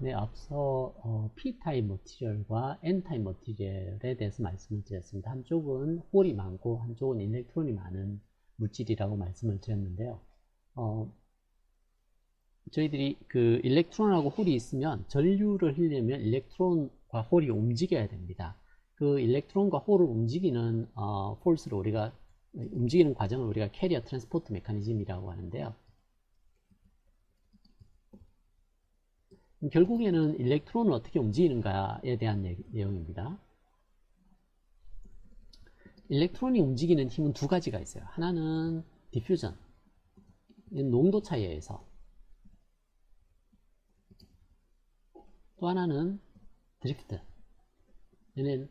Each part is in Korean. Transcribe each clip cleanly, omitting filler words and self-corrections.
네, 앞서 P타입 머티리얼과 N타입 머티리얼에 대해서 말씀을 드렸습니다. 한쪽은 홀이 많고 한쪽은 일렉트론이 많은 물질이라고 말씀을 드렸는데요. 저희들이 그 일렉트론하고 홀이 있으면 전류를 흘리려면 일렉트론과 홀이 움직여야 됩니다. 그 일렉트론과 홀을 움직이는 폴스를 우리가 움직이는 과정을 우리가 캐리어 트랜스포트 메커니즘이라고 하는데요. 결국에는 일렉트론을 어떻게 움직이는가에 대한 내용입니다. 일렉트론이 움직이는 힘은 두 가지가 있어요. 하나는 디퓨전, 농도 차이에 의해서, 또 하나는 드리프트, 얘는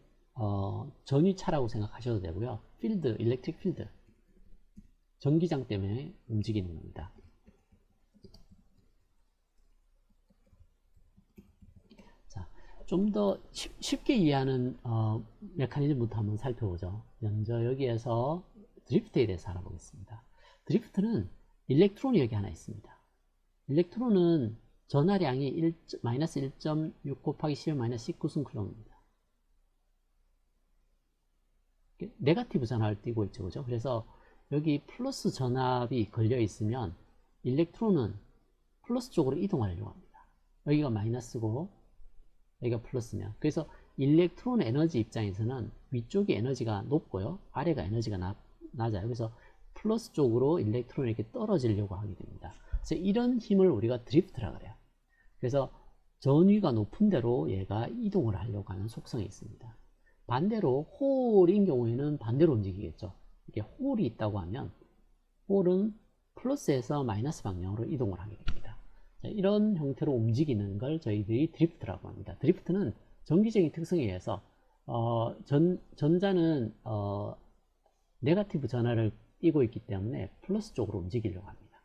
전위차라고 생각하셔도 되고요. 필드, 일렉트릭 필드, 전기장 때문에 움직이는 겁니다. 좀 더 쉽게 이해하는 메커니즘부터 한번 살펴보죠. 먼저 여기에서 드리프트에 대해서 알아보겠습니다. 드리프트는 일렉트론이 여기 하나 있습니다. 일렉트론은 전하량이 마이너스 1.6 곱하기 10 마이너스 19 쿨럼입니다. 네거티브 전압을 띄고 있죠, 그죠? 그래서 여기 플러스 전압이 걸려 있으면 일렉트론은 플러스 쪽으로 이동하려고 합니다. 여기가 마이너스고 여기가 플러스면, 그래서 일렉트론 에너지 입장에서는 위쪽이 에너지가 높고요, 아래가 에너지가 낮아요. 그래서 플러스 쪽으로 일렉트론이 이렇게 떨어지려고 하게 됩니다. 그래서 이런 힘을 우리가 드리프트라 그래요. 그래서 전위가 높은 대로 얘가 이동을 하려고 하는 속성이 있습니다. 반대로 홀인 경우에는 반대로 움직이겠죠. 이렇게 홀이 있다고 하면 홀은 플러스에서 마이너스 방향으로 이동을 하게 됩니다. 이런 형태로 움직이는 걸 저희들이 드리프트라고 합니다. 드리프트는 전기적인 특성에 의해서 전자는 네거티브 전하를 띄고 있기 때문에 플러스 쪽으로 움직이려고 합니다.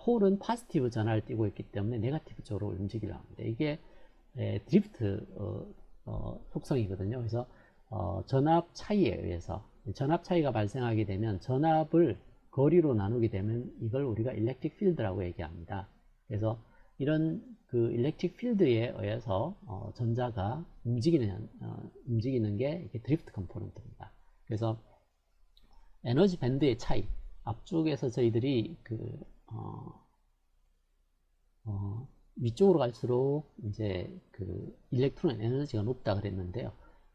홀은 파지티브 전하를 띄고 있기 때문에 네거티브 쪽으로 움직이려고 합니다. 이게 드리프트 속성이거든요. 그래서 전압 차이에 의해서, 전압 차이가 발생하게 되면 전압을 거리로 나누게 되면 이걸 우리가 일렉트릭 필드라고 얘기합니다. 그래서 이런 그 일렉트릭 필드에 의해서 전자가 움직이는 게 이게 드리프트 컴포넌트입니다. 그래서 에너지 밴드의 차이, 앞쪽에서 저희들이 위쪽으로 갈수록 이제 그 일렉트론 에너지가 높다 그랬는데요.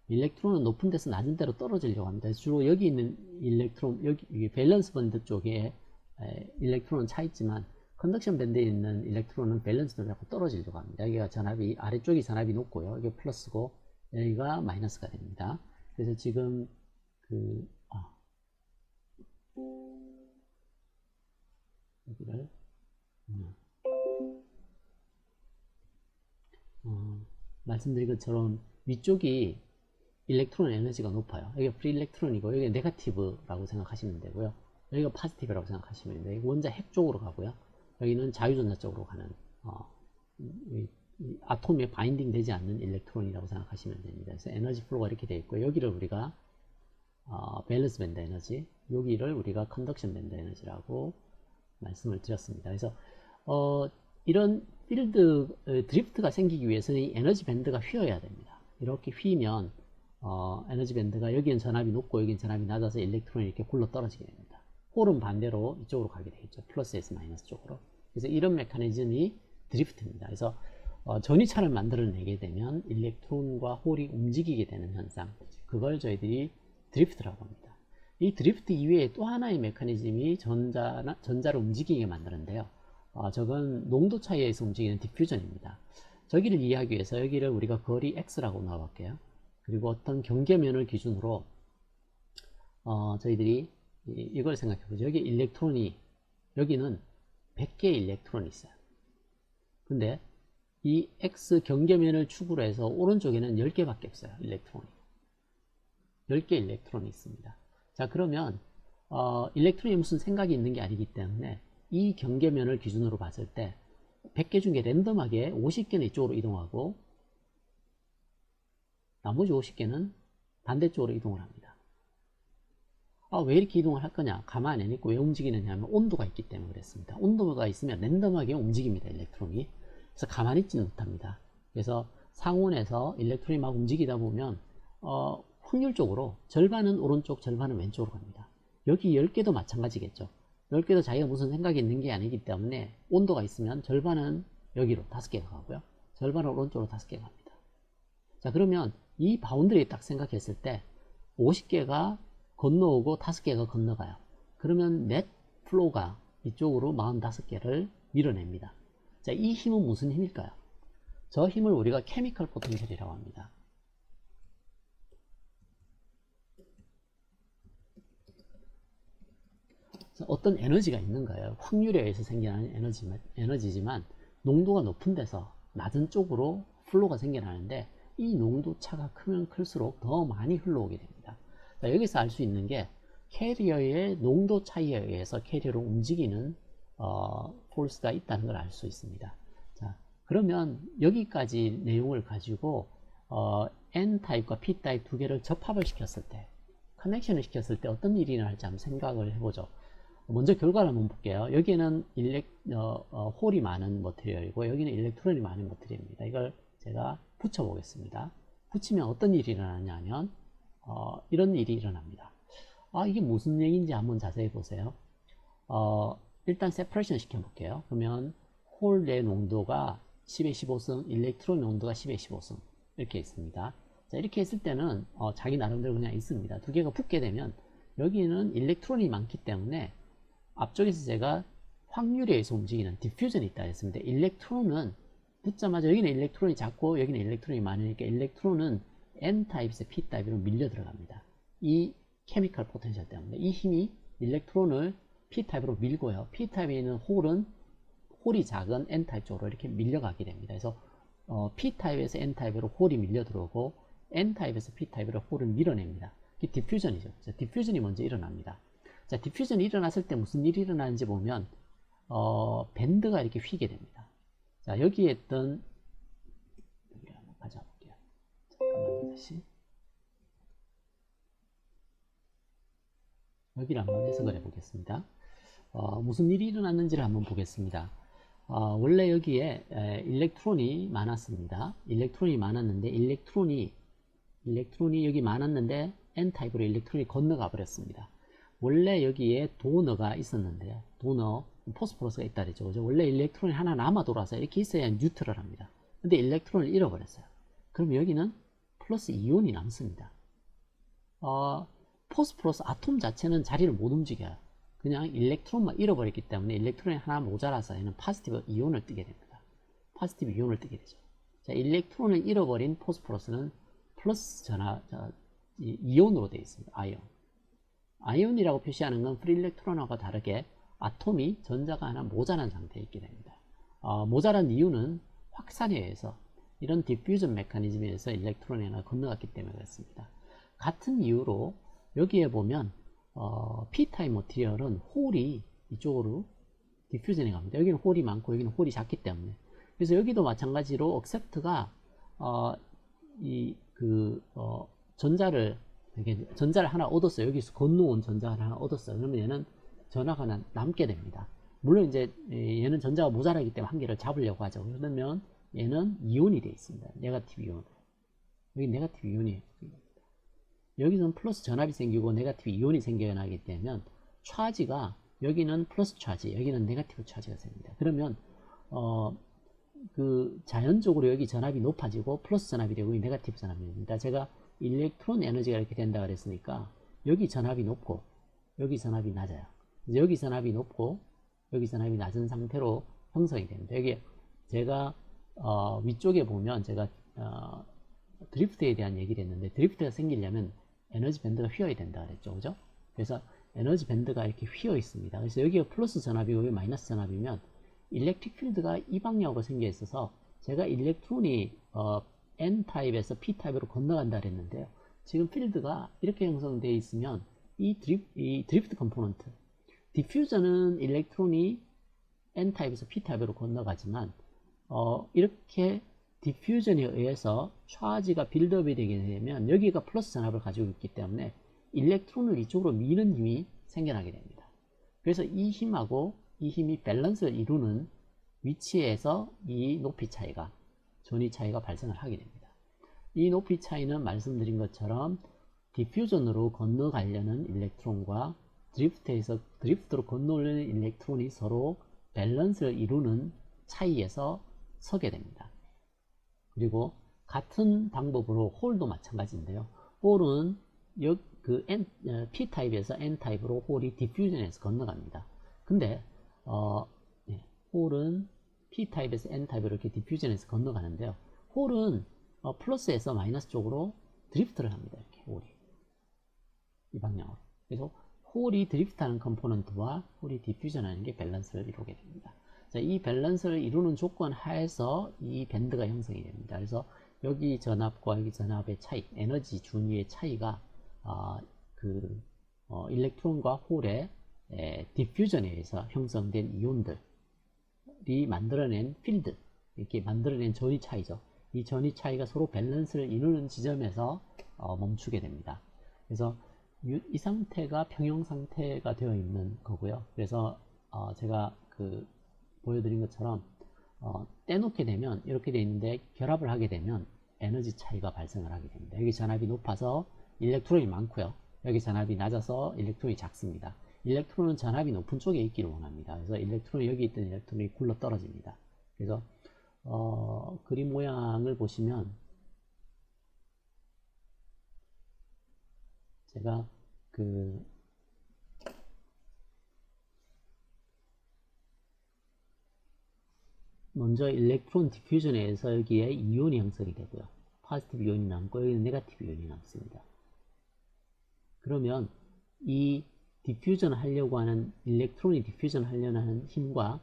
일렉트론은 높은 데서 낮은 데로 떨어지려고 합니다. 주로 여기 있는 일렉트론, 여기 밸런스 밴드 쪽에 일렉트론은 차 있지만 컨덕션 밴드에 있는 일렉트론은 밸런스로 자꾸 떨어지려고 합니다. 여기가 전압이, 아래쪽이 전압이 높고요. 이게 플러스고 여기가 마이너스가 됩니다. 그래서 지금 여기를 말씀드린 것처럼 위쪽이 일렉트론 에너지가 높아요. 여기가 프리 일렉트론이고 여기가 네거티브라고 생각하시면 되고요. 여기가 포지티브라고 생각하시면 됩니다. 여기 원자 핵 쪽으로 가고요. 여기는 자유전자 쪽으로 가는 이 아톰에 바인딩 되지 않는 일렉트론이라고 생각하시면 됩니다. 그래서 에너지 플로우가 이렇게 되어 있고, 여기를 우리가 밸런스 밴드 에너지, 여기를 우리가 컨덕션 밴드 에너지라고 말씀을 드렸습니다. 그래서 이런 필드 드리프트가 생기기 위해서는 이 에너지 밴드가 휘어야 됩니다. 이렇게 휘면 에너지 밴드가, 여기는 전압이 높고 여기는 전압이 낮아서 일렉트론이 이렇게 굴러 떨어지게 됩니다. 홀은 반대로 이쪽으로 가게 되겠죠. 플러스에서 마이너스 쪽으로. 그래서 이런 메커니즘이 드리프트입니다. 그래서 전위차를 만들어내게 되면 일렉트론과 홀이 움직이게 되는 현상, 그걸 저희들이 드리프트라고 합니다. 이 드리프트 이외에 또 하나의 메커니즘이 전자를 움직이게 만드는데요. 저건 농도 차이에 의해서 움직이는 디퓨전입니다. 저기를 이해하기 위해서 여기를 우리가 거리 x라고 넣어볼게요. 그리고 어떤 경계면을 기준으로 저희들이 이걸 생각해 보죠. 여기 일렉트론이, 여기는 100개의 일렉트론이 있어요. 근데 이 x 경계면을 축으로 해서 오른쪽에는 10개밖에 없어요. 일렉트론이 10개 일렉트론이 있습니다. 자, 그러면 일렉트론이 무슨 생각이 있는 게 아니기 때문에 이 경계면을 기준으로 봤을 때 100개 중에 랜덤하게 50개는 이쪽으로 이동하고 나머지 50개는 반대쪽으로 이동을 합니다. 왜 이렇게 이동을 할 거냐? 가만히 안 있고 왜 움직이느냐 하면 온도가 있기 때문에 그랬습니다. 온도가 있으면 랜덤하게 움직입니다, 일렉트론이. 그래서 가만히 있지는 못합니다. 그래서 상온에서 일렉트론이 막 움직이다 보면 확률적으로 절반은 오른쪽, 절반은 왼쪽으로 갑니다. 여기 10개도 마찬가지겠죠. 10개도 자기가 무슨 생각이 있는 게 아니기 때문에 온도가 있으면 절반은 여기로 5개가 가고요. 절반은 오른쪽으로 5개가 갑니다. 자, 그러면 이 바운드리 딱 생각했을 때 50개가 건너오고 5개가 건너가요. 그러면 넷 플로우가 이쪽으로 45개를 밀어냅니다. 자, 이 힘은 무슨 힘일까요? 저 힘을 우리가 케미컬 포텐셜이라고 합니다. 어떤 에너지가 있는 거예요. 확률에 의해서 생겨나는 에너지지만 농도가 높은 데서 낮은 쪽으로 플로우가 생겨나는데 이 농도 차가 크면 클수록 더 많이 흘러오게 됩니다. 자, 여기서 알 수 있는 게 캐리어의 농도 차이에 의해서 캐리어로 움직이는 폴스가 있다는 걸 알 수 있습니다. 자, 그러면 여기까지 내용을 가지고 N타입과 P타입 두 개를 접합을 시켰을 때, 커넥션을 시켰을 때 어떤 일이 일어날지 한번 생각을 해보죠. 먼저 결과를 한번 볼게요. 여기는 홀이 많은 머티리얼이고 여기는 일렉트론이 많은 머티리얼입니다. 이걸 제가 붙여 보겠습니다. 붙이면 어떤 일이 일어나냐 하면 이런 일이 일어납니다. 이게 무슨 얘기인지 한번 자세히 보세요. 일단 세퍼레이션 시켜 볼게요. 그러면 홀의 농도가 10의 15승, 일렉트론 농도가 10의 15승 이렇게 있습니다. 자, 이렇게 했을 때는 자기 나름대로 그냥 있습니다. 두 개가 붙게 되면 여기는 일렉트론이 많기 때문에 앞쪽에서 제가 확률에 의해서 움직이는 디퓨전이 있다 했습니다. 일렉트론은 붙자마자 여기는 일렉트론이 작고 여기는 일렉트론이 많으니까 일렉트론은 N타입에서 P타입으로 밀려 들어갑니다. 이 케미컬 포텐셜 때문에 이 힘이 일렉트론을 P타입으로 밀고요. P타입에 있는 홀이 작은 N타입 쪽으로 이렇게 밀려가게 됩니다. 그래서 P타입에서 N타입으로 홀이 밀려 들어오고 N타입에서 P타입으로 홀을 밀어냅니다. 이게 디퓨전이죠. 자, 디퓨전이 먼저 일어납니다. 자, 디퓨전이 일어났을 때 무슨 일이 일어나는지 보면 밴드가 이렇게 휘게 됩니다. 자, 여기에 있던 여기 한번 가져볼게요. 잠깐만요. 다시 여기를 한번 해석을 해보겠습니다. 무슨 일이 일어났는지를 한번 보겠습니다. 원래 여기에 일렉트론이 많았습니다. 일렉트론이 많았는데 일렉트론이 여기 많았는데 N타입으로 일렉트론이 건너가 버렸습니다. 원래 여기에 도너가 있었는데요. 도너, 포스포러스가 있다 그랬죠. 그죠? 원래 일렉트론이 하나 남아 돌아서 이렇게 있어야 뉴트럴 합니다. 근데 일렉트론을 잃어버렸어요. 그럼 여기는 플러스 이온이 남습니다. 포스포러스 아톰 자체는 자리를 못 움직여요. 그냥 일렉트론만 잃어버렸기 때문에 일렉트론이 하나 모자라서 얘는 포지티브 이온을 뜨게 됩니다. 포지티브 이온을 뜨게 되죠. 자, 일렉트론을 잃어버린 포스포러스는 플러스 이온으로 되어 있습니다. 아이온이라고 표시하는 건 프리 일렉트론하고 다르게 아톰이 전자가 하나 모자란 상태에 있게 됩니다. 모자란 이유는 확산에 의해서 이런 디퓨전 메커니즘에 의해서 일렉트론이 하나 건너갔기 때문에 그렇습니다. 같은 이유로 여기에 보면 P타입 머티리얼은 홀이 이쪽으로 디퓨전이 갑니다. 여기는 홀이 많고 여기는 홀이 작기 때문에. 그래서 여기도 마찬가지로 억셉트가 전자를 하나 얻었어요. 여기서 건너온 전자를 하나 얻었어요. 그러면 얘는 전하가 남게 됩니다. 물론 이제 얘는 전자가 모자라기 때문에 한 개를 잡으려고 하죠. 그러면 얘는 이온이 되어 있습니다. 네거티브 이온. 여기 네거티브 이온이 여기서는 플러스 전압이 생기고 네거티브 이온이 생겨나게 되면 차지가 여기는 플러스 차지, 여기는 네거티브 차지가 생깁니다. 그러면 자연적으로 여기 전압이 높아지고 플러스 전압이 되고 네거티브 전압이 됩니다. 제가 일렉트론 에너지가 이렇게 된다 그랬으니까 여기 전압이 높고 여기 전압이 낮아요. 여기 전압이 높고 여기 전압이 낮은 상태로 형성이 됩니다. 여기 제가 위쪽에 보면 제가 드리프트에 대한 얘기를 했는데 드리프트가 생기려면 에너지 밴드가 휘어야 된다 그랬죠. 그죠? 그래서 에너지 밴드가 이렇게 휘어 있습니다. 그래서 여기가 플러스 전압이고 여기 마이너스 전압이면 일렉트릭 필드가 이 방향으로 생겨 있어서 제가 일렉트론이 N타입에서 P타입으로 건너간다 그랬는데요. 지금 필드가 이렇게 형성되어 있으면 이 드리프트 컴포넌트 디퓨전은 일렉트론이 N타입에서 P타입으로 건너가지만 이렇게 디퓨전에 의해서 차지가 빌드업이 되게 되면 여기가 플러스 전압을 가지고 있기 때문에 일렉트론을 이쪽으로 미는 힘이 생겨나게 됩니다. 그래서 이 힘하고 이 힘이 밸런스를 이루는 위치에서 이 높이 차이가, 전위 차이가 발생을 하게 됩니다. 이 높이 차이는 말씀드린 것처럼 디퓨전으로 건너가려는 일렉트론과 드리프트로 건너오려는 일렉트론이 서로 밸런스를 이루는 차이에서 서게 됩니다. 그리고 같은 방법으로 홀도 마찬가지인데요. 홀은 P타입에서 N타입으로 홀이 디퓨전에서 건너갑니다. 근데 홀은 P타입에서 N타입으로 이렇게 디퓨전에서 건너가는데요. 홀은 플러스에서 마이너스 쪽으로 드리프트를 합니다. 이렇게 홀이 이 방향으로. 그래서 홀이 드리프트하는 컴포넌트와 홀이 디퓨전하는 게 밸런스를 이루게 됩니다. 자, 이 밸런스를 이루는 조건 하에서 이 밴드가 형성이 됩니다. 그래서 여기 전압과 여기 전압의 차이, 에너지 준위의 차이가 일렉트론과 홀의 디퓨전에 의해서 형성된 이온들이 만들어낸 필드, 이렇게 만들어낸 전위 차이죠. 이 전위 차이가 서로 밸런스를 이루는 지점에서 멈추게 됩니다. 그래서 이 상태가 평형 상태가 되어 있는 거고요. 그래서 제가 보여드린 것처럼 떼놓게 되면 이렇게 되어 있는데 결합을 하게 되면 에너지 차이가 발생을 하게 됩니다. 여기 전압이 높아서 일렉트론이 많고요. 여기 전압이 낮아서 일렉트론이 작습니다. 일렉트론은 전압이 높은 쪽에 있기를 원합니다. 그래서 일렉트론이 여기 있던 일렉트론이 굴러 떨어집니다. 그래서 그림 모양을 보시면 제가 먼저 일렉트론 디퓨전에 의해서 여기에 이온이 형성이 되고요. 포지티브 이온이 남고 여기는 네거티브 이온이 남습니다. 그러면 이 디퓨전 하려고 하는 일렉트론이 디퓨전 하려는 하는 힘과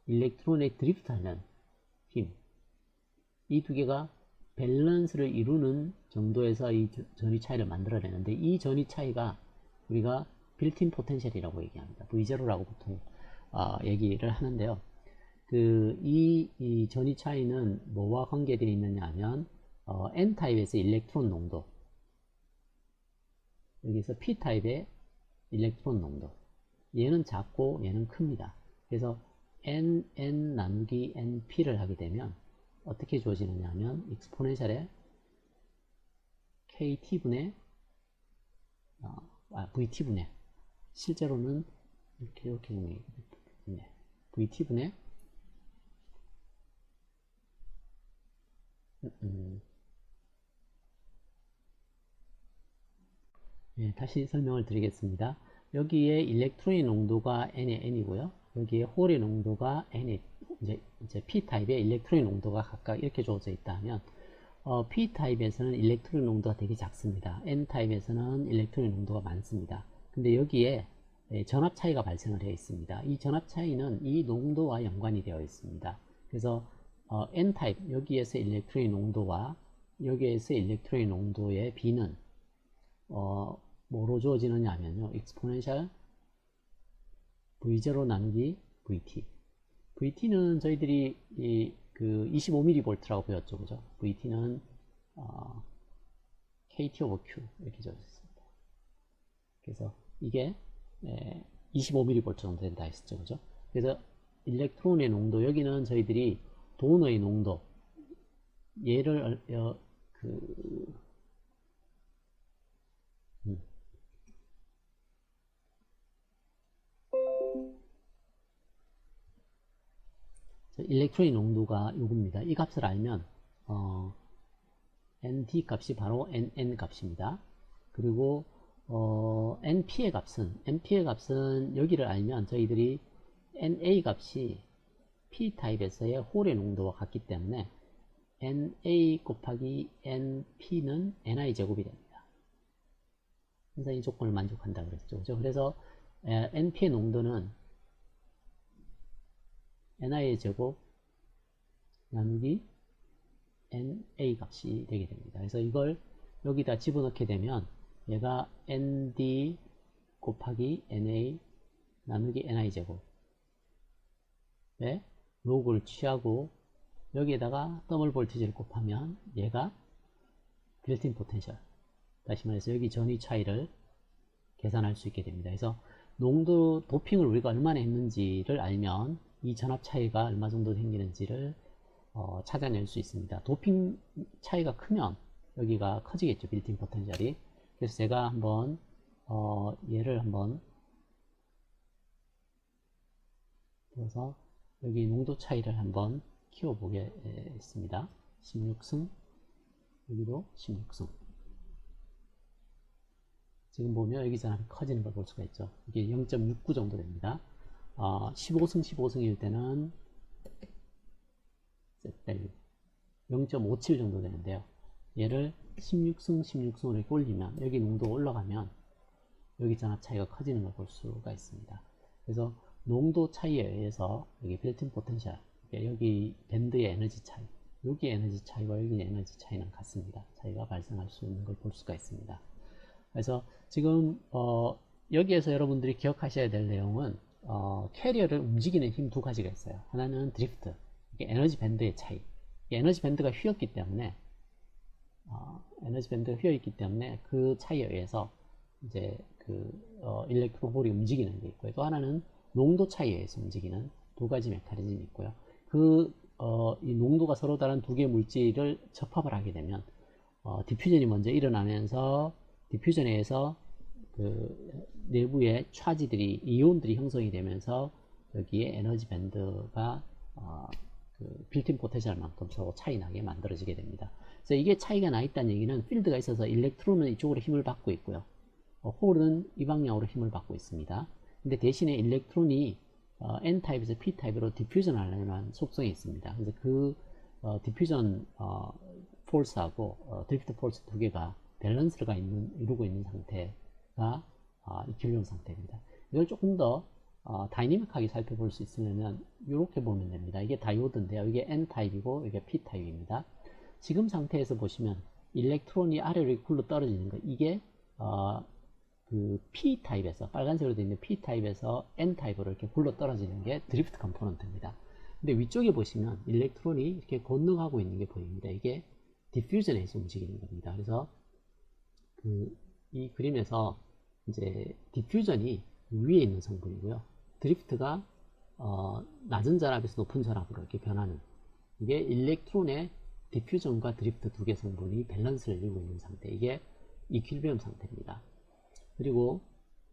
일렉트론의 드리프트 하는 힘, 이 두 개가 밸런스를 이루는 정도에서 이 전위 차이를 만들어내는데 이 전위 차이가 우리가 빌트인 포텐셜이라고 얘기합니다. V0라고 보통 얘기를 하는데요. 이 전위 차이는 뭐와 관계되어 있느냐 하면 N타입에서 일렉트론 농도, 여기서 P타입의 일렉트론 농도, 얘는 작고 얘는 큽니다. 그래서 N 나누기 NP를 하게 되면 어떻게 주어지느냐 하면 익스포넨셜의 KT분의 VT분의, 실제로는 이렇게 VT분의 다시 설명을 드리겠습니다. 여기에 일렉트론의 농도가 N의 N이고요. 여기에 홀의 농도가 N의 이제 P타입의 일렉트론의 농도가 각각 이렇게 주어져 있다면 P타입에서는 일렉트론의 농도가 되게 작습니다. N타입에서는 일렉트론의 농도가 많습니다. 근데 여기에 전압 차이가 발생을 되어 있습니다. 이 전압 차이는 이 농도와 연관이 되어 있습니다. 그래서 N타입, 여기에서 일렉트론의 농도와 여기에서 일렉트론의 농도의 B는 뭐로 주어지느냐 하면요, 익스포넨셜 V0 나누기 VT. VT는 저희들이 25mV라고 배웠죠, 그죠? VT는 KT over Q 이렇게 적었습니다. 그래서 이게 25mV 정도 된다 했었죠, 그죠? 그래서 일렉트론의 농도, 여기는 저희들이 도너의 농도, 얘를 일렉트론의 농도가 요겁니다. 이 값을 알면 ND 값이 바로 NN 값입니다. 그리고 NP의 값은 여기를 알면 저희들이 NA 값이 P타입에서의 홀의 농도와 같기 때문에 NA 곱하기 NP는 NI 제곱이 됩니다. 항상 이 조건을 만족한다 그랬죠. 그죠? 그래서 NP의 농도는 NI의 제곱 나누기 NA 값이 되게 됩니다. 그래서 이걸 여기다 집어넣게 되면 얘가 ND 곱하기 NA 나누기 NI 제곱에 로그를 취하고 여기에다가 더블 볼티지를 곱하면 얘가 빌트인 포텐셜, 다시 말해서 여기 전위 차이를 계산할 수 있게 됩니다. 그래서 농도 도핑을 우리가 얼마나 했는지를 알면 이 전압 차이가 얼마 정도 생기는지를 찾아낼 수 있습니다. 도핑 차이가 크면 여기가 커지겠죠. 빌트인 포텐셜이. 그래서 제가 한번 얘를 한번 그래서 여기 농도 차이를 한번 키워 보겠습니다. 16승, 여기도 16승. 지금 보면 여기 전압이 커지는 걸 볼 수가 있죠. 이게 0.69 정도 됩니다. 15승, 15승일 때는 set밸류 0.57 정도 되는데요. 얘를 16승, 16승으로 이렇게 올리면 여기 농도가 올라가면 여기 전압 차이가 커지는 걸 볼 수가 있습니다. 그래서 농도 차이에 의해서 여기 빌트인 포텐셜, 여기 밴드의 에너지 차이, 여기 에너지 차이와 여기 에너지 차이는 같습니다. 차이가 발생할 수 있는 걸 볼 수가 있습니다. 그래서 지금 여기에서 여러분들이 기억하셔야 될 내용은 캐리어를 움직이는 힘 두 가지가 있어요. 하나는 드리프트, 이게 에너지 밴드의 차이. 에너지 밴드가 휘었기 때문에 그 차이에 의해서 이제 일렉트론 홀이 움직이는 게 있고요. 또 하나는 농도 차이에 의해서 움직이는 두 가지 메커니즘이 있고요. 이 농도가 서로 다른 두 개의 물질을 접합을 하게 되면 디퓨전이 먼저 일어나면서 디퓨전에 의해서 내부의 차지들이 이온들이 형성이 되면서 여기에 에너지 밴드가 빌트인 포텐셜만큼 서로 차이 나게 만들어지게 됩니다. 그래서 이게 차이가 나 있다는 얘기는 필드가 있어서 일렉트론은 이쪽으로 힘을 받고 있고요. 홀은 이 방향으로 힘을 받고 있습니다. 근데 대신에 일렉트론이 N타입에서 P타입으로 디퓨전 하려는 속성이 있습니다. 그래서 디퓨전 폴스하고 드리프트 폴스 두 개가 밸런스가 이루고 있는 상태가 이퀄리엄 상태입니다. 이걸 조금 더 다이내믹하게 살펴볼 수 있으려면 이렇게 보면 됩니다. 이게 다이오드인데요. 이게 N타입이고 이게 P타입입니다. 지금 상태에서 보시면 일렉트론이 아래로 굴러 떨어지는 거, 이게 P타입에서 빨간색으로 되어 있는 P타입에서 N타입으로 이렇게 굴러 떨어지는 게 드리프트 컴포넌트입니다. 근데 위쪽에 보시면 일렉트론이 이렇게 건너가고 있는 게 보입니다. 이게 디퓨전에서 움직이는 겁니다. 그래서 이 그림에서 이제 디퓨전이 위에 있는 성분이고요. 드리프트가 낮은 전압에서 높은 전압으로 이렇게 변하는, 이게 일렉트론의 디퓨전과 드리프트 두 개 성분이 밸런스를 이루고 있는 상태, 이게 이퀄리brium 상태입니다. 그리고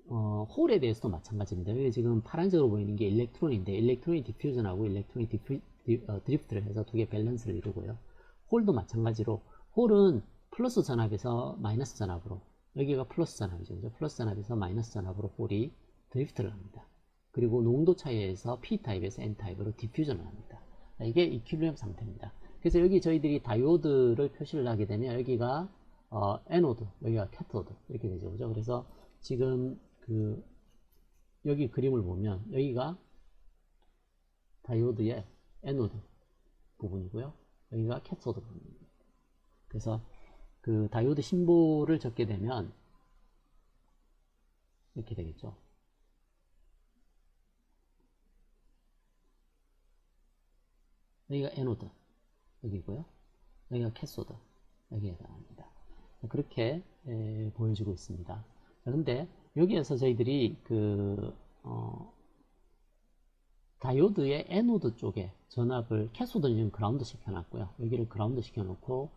홀에 대해서도 마찬가지입니다. 여기 지금 파란색으로 보이는 게 일렉트론인데, 일렉트론이 디퓨전하고 일렉트론이 드리프트를 해서 두 개 밸런스를 이루고요. 홀도 마찬가지로, 홀은 플러스 전압에서 마이너스 전압으로, 여기가 플러스 전압이죠. 그죠? 플러스 전압에서 마이너스 전압으로 홀이 드리프트를 합니다. 그리고 농도 차이에서 P타입에서 N타입으로 디퓨전을 합니다. 이게 이퀄리brium 상태입니다. 그래서 여기 저희들이 다이오드를 표시를 하게 되면 여기가 애노드, 여기가 캐토드 이렇게 되죠. 그죠? 그래서 지금 여기 그림을 보면 여기가 다이오드의 애노드 부분이고요. 여기가 캐토드 부분입니다. 그래서 다이오드 심볼을 적게 되면 이렇게 되겠죠. 여기가 애노드, 여기고요. 여기가 캐소드, 여기에 해당합니다. 그렇게 보여지고 있습니다. 그런데 여기에서 저희들이 다이오드의 애노드 쪽에 전압을, 캐소드는 지금 그라운드 시켜놨고요. 여기를 그라운드 시켜놓고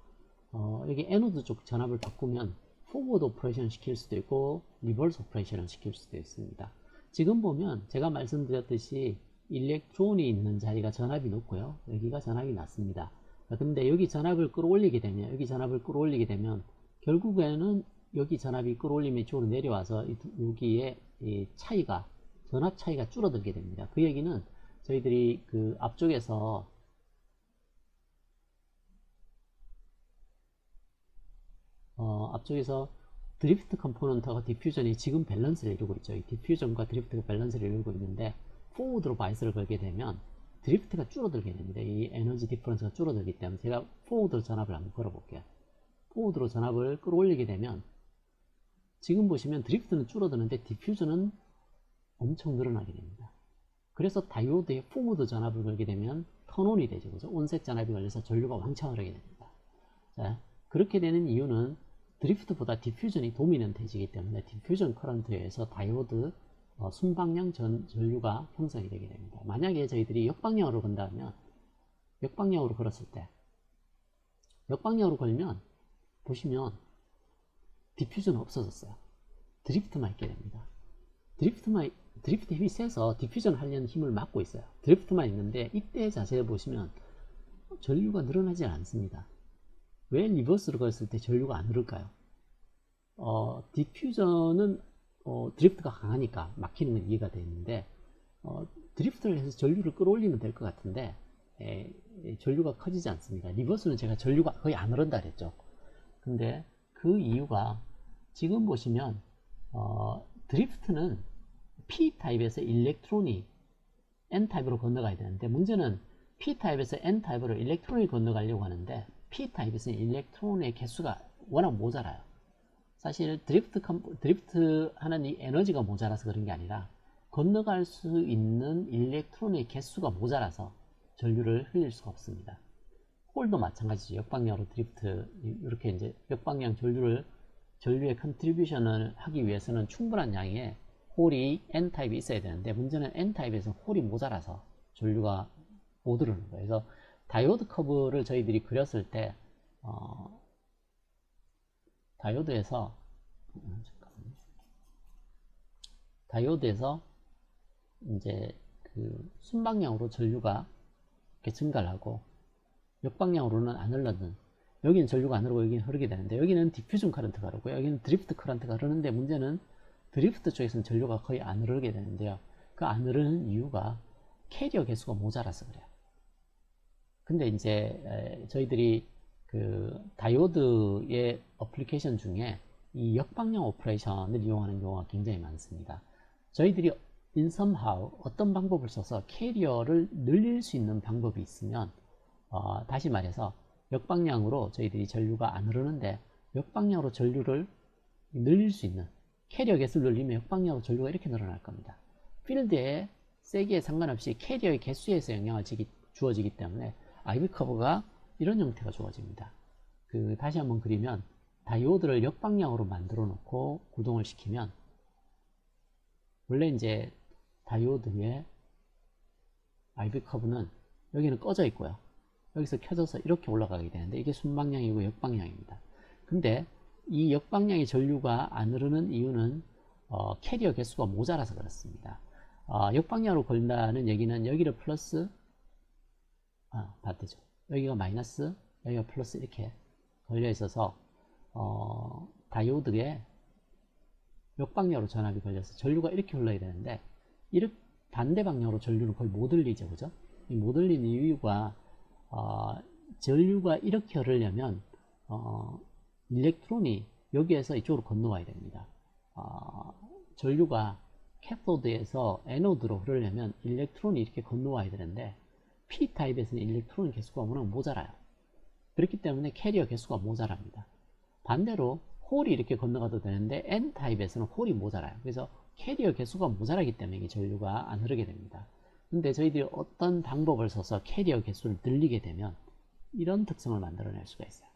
여기 애노드 쪽 전압을 바꾸면 포워드 오퍼레이션 시킬 수도 있고 리버스 오퍼레이션을 시킬 수도 있습니다. 지금 보면 제가 말씀드렸듯이 일렉트론이 있는 자리가 전압이 높고요. 여기가 전압이 낮습니다. 근데 여기 전압을 끌어올리게 되면 결국에는 여기 전압이 끌어올리면 이쪽으로 내려와서 여기에 전압 차이가 줄어들게 됩니다. 그 얘기는 저희들이 앞쪽에서 드리프트 컴포넌트와 디퓨전이 지금 밸런스를 이루고 있죠. 이 디퓨전과 드리프트가 밸런스를 이루고 있는데 포워드로 바이스를 걸게 되면 드리프트가 줄어들게 됩니다. 이 에너지 디퍼런스가 줄어들기 때문에 제가 포워드로 전압을 한번 걸어볼게요. 포워드로 전압을 끌어올리게 되면 지금 보시면 드리프트는 줄어드는데 디퓨전은 엄청 늘어나게 됩니다. 그래서 다이오드에 포워드 전압을 걸게 되면 턴온이 되죠. 그죠? 온셋 전압이 걸려서 전류가 왕창 흐르게 됩니다. 자, 그렇게 되는 이유는 드리프트보다 디퓨전이 도미넌트해지기 때문에 디퓨전 커런트에 의해서 다이오드 순방향 전류가 형성이 되게 됩니다. 만약에 저희들이 역방향으로 건다면 역방향으로 걸었을 때 역방향으로 걸면 보시면 디퓨저는 없어졌어요. 드리프트만 있게 됩니다. 드리프트 힘이 세서 디퓨전 하려는 힘을 막고 있어요. 드리프트만 있는데 이때 자세히 보시면 전류가 늘어나지 않습니다. 왜 리버스로 걸었을 때 전류가 안 흐를까요? 디퓨전은 드리프트가 강하니까 막히는 건 이해가 되는데 드리프트를 해서 전류를 끌어올리면 될 것 같은데 전류가 커지지 않습니다. 리버스는 제가 전류가 거의 안 흐른다 그랬죠. 근데 그 이유가 지금 보시면 드리프트는 P타입에서 일렉트론이 N타입으로 건너가야 되는데 문제는 P타입에서 N타입으로 일렉트론이 건너가려고 하는데 P타입에서는 일렉트론의 개수가 워낙 모자라요. 사실 드리프트 하는 이 에너지가 모자라서 그런 게 아니라 건너갈 수 있는 일렉트론의 개수가 모자라서 전류를 흘릴 수가 없습니다. 홀도 마찬가지죠. 역방향으로 드리프트 이렇게 이제 역방향 전류의 컨트리뷰션을 하기 위해서는 충분한 양의 홀이 N타입이 있어야 되는데 문제는 N타입에서 홀이 모자라서 전류가 못 흐르는 거예요. 그래서 다이오드 커브를 저희들이 그렸을 때 다이오드에서 이제 그 순방향으로 전류가 이렇게 증가를 하고 역방향으로는 안 흘러든 여기는 전류가 안 흐르고 여기는 흐르게 되는데 여기는 디퓨전 커런트가 흐르고 여기는 드리프트 커런트가 흐르는데 문제는 드리프트 쪽에서는 전류가 거의 안 흐르게 되는데요. 그 안 흐르는 이유가 캐리어 개수가 모자라서 그래요. 근데 이제 저희들이 그 다이오드의 어플리케이션 중에 이 역방향 오퍼레이션을 이용하는 경우가 굉장히 많습니다. 저희들이 in somehow 어떤 방법을 써서 캐리어를 늘릴 수 있는 방법이 있으면 다시 말해서 역방향으로 저희들이 전류가 안 흐르는데 역방향으로 전류를 늘릴 수 있는 캐리어 개수를 늘리면 역방향으로 전류가 이렇게 늘어날 겁니다. 필드의 세기에 상관없이 캐리어의 개수에서 영향을 주어지기 때문에 IV 커브가 이런 형태가 주어집니다. 다시 한번 그리면 다이오드를 역방향으로 만들어 놓고 구동을 시키면 원래 이제 다이오드의 IV 커브는 여기는 꺼져 있고요. 여기서 켜져서 이렇게 올라가게 되는데 이게 순방향이고 역방향입니다. 근데 이 역방향의 전류가 안 흐르는 이유는 캐리어 개수가 모자라서 그렇습니다. 역방향으로 걸린다는 얘기는 여기를 플러스 반대죠. 여기가 마이너스 여기가 플러스 이렇게 걸려 있어서 다이오드에 역방향으로 전압이 걸려서 전류가 이렇게 흘러야 되는데 이렇게 반대 방향으로 전류는 거의 못 흘리죠. 그죠? 이 못 흘리는 이유가 전류가 이렇게 흐르려면 일렉트론이 여기에서 이쪽으로 건너와야 됩니다. 전류가 캐소드에서 애노드로 흐르려면 일렉트론이 이렇게 건너와야 되는데 P타입에서는 일렉트론 개수가 워낙 모자라요. 그렇기 때문에 캐리어 개수가 모자랍니다. 반대로 홀이 이렇게 건너가도 되는데 N타입에서는 홀이 모자라요. 그래서 캐리어 개수가 모자라기 때문에 이 전류가 안 흐르게 됩니다. 근데 저희들이 어떤 방법을 써서 캐리어 개수를 늘리게 되면 이런 특성을 만들어낼 수가 있어요.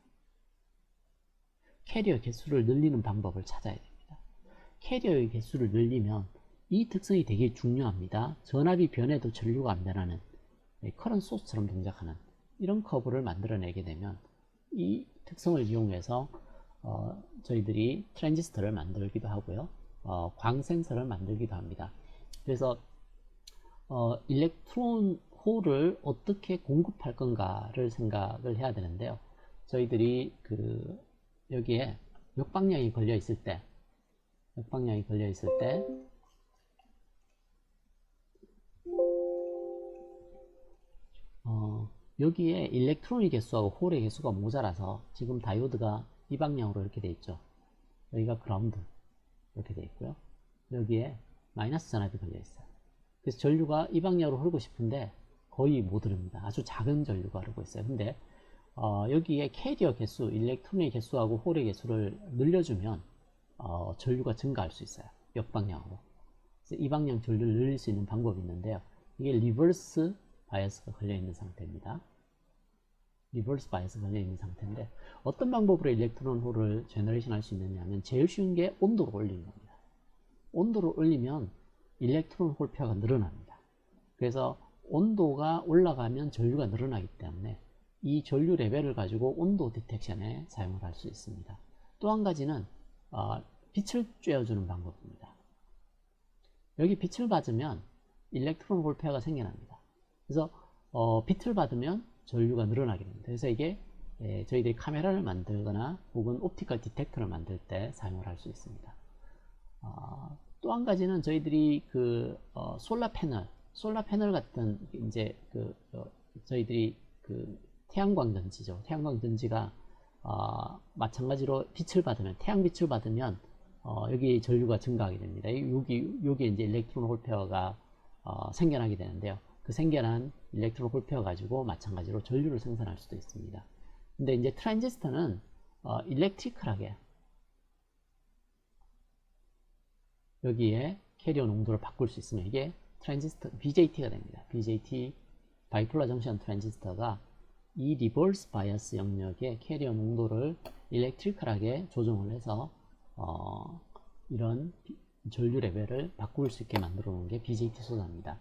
캐리어 개수를 늘리는 방법을 찾아야 됩니다. 캐리어의 개수를 늘리면 이 특성이 되게 중요합니다. 전압이 변해도 전류가 안 변하는 커런트 소스처럼 동작하는 이런 커브를 만들어내게 되면 이 특성을 이용해서 저희들이 트랜지스터를 만들기도 하고요. 광 센서를 만들기도 합니다. 그래서 일렉트론 홀을 어떻게 공급할 건가를 생각을 해야 되는데요. 저희들이 여기에 역방향이 걸려 있을 때 여기에 일렉트론의 개수하고 홀의 개수가 모자라서 지금 다이오드가 이 방향으로 이렇게 돼 있죠. 여기가 그라운드 이렇게 돼 있고요. 여기에 마이너스 전압이 걸려 있어요. 그래서 전류가 이 방향으로 흐르고 싶은데 거의 못 흐릅니다. 아주 작은 전류가 흐르고 있어요. 근데 여기에 캐리어 개수, 일렉트론의 개수하고 홀의 개수를 늘려주면 전류가 증가할 수 있어요. 역방향으로. 그래서 이 방향 전류를 늘릴 수 있는 방법이 있는데요. 이게 리버스 바이어스가 걸려 있는 상태입니다. 리버스 바이어스가 걸려 있는 상태인데 어떤 방법으로 일렉트론 홀을 제너레이션 할 수 있느냐 하면 제일 쉬운 게 온도를 올리는 겁니다. 온도를 올리면 일렉트론 홀 페어가 늘어납니다. 그래서 온도가 올라가면 전류가 늘어나기 때문에 이 전류 레벨을 가지고 온도 디텍션에 사용을 할 수 있습니다. 또 한 가지는 빛을 쬐어주는 방법입니다. 여기 빛을 받으면 일렉트론 홀 페어가 생겨납니다. 그래서 빛을 받으면 전류가 늘어나게 됩니다. 그래서 이게 저희들이 카메라를 만들거나 혹은 옵티컬 디텍터를 만들 때 사용을 할 수 있습니다. 또 한 가지는 저희들이 솔라 패널 같은 이제 저희들이 태양광 전지죠. 태양광 전지가 마찬가지로 빛을 받으면 태양빛을 받으면 여기 전류가 증가하게 됩니다. 여기 이제 일렉트론 홀 페어가 생겨나게 되는데요. 그 생겨난 일렉트론 홀 페어 가지고 마찬가지로 전류를 생산할 수도 있습니다. 근데 이제 트랜지스터는 일렉트리컬하게 여기에 캐리어 농도를 바꿀 수 있으면 이게 트랜지스터 BJT가 됩니다. BJT 바이폴라 정션 트랜지스터가 이 리버스 바이어스 영역의 캐리어 농도를 일렉트리컬하게 조정을 해서 이런 전류 레벨을 바꿀 수 있게 만들어 놓은 게 BJT 소자입니다.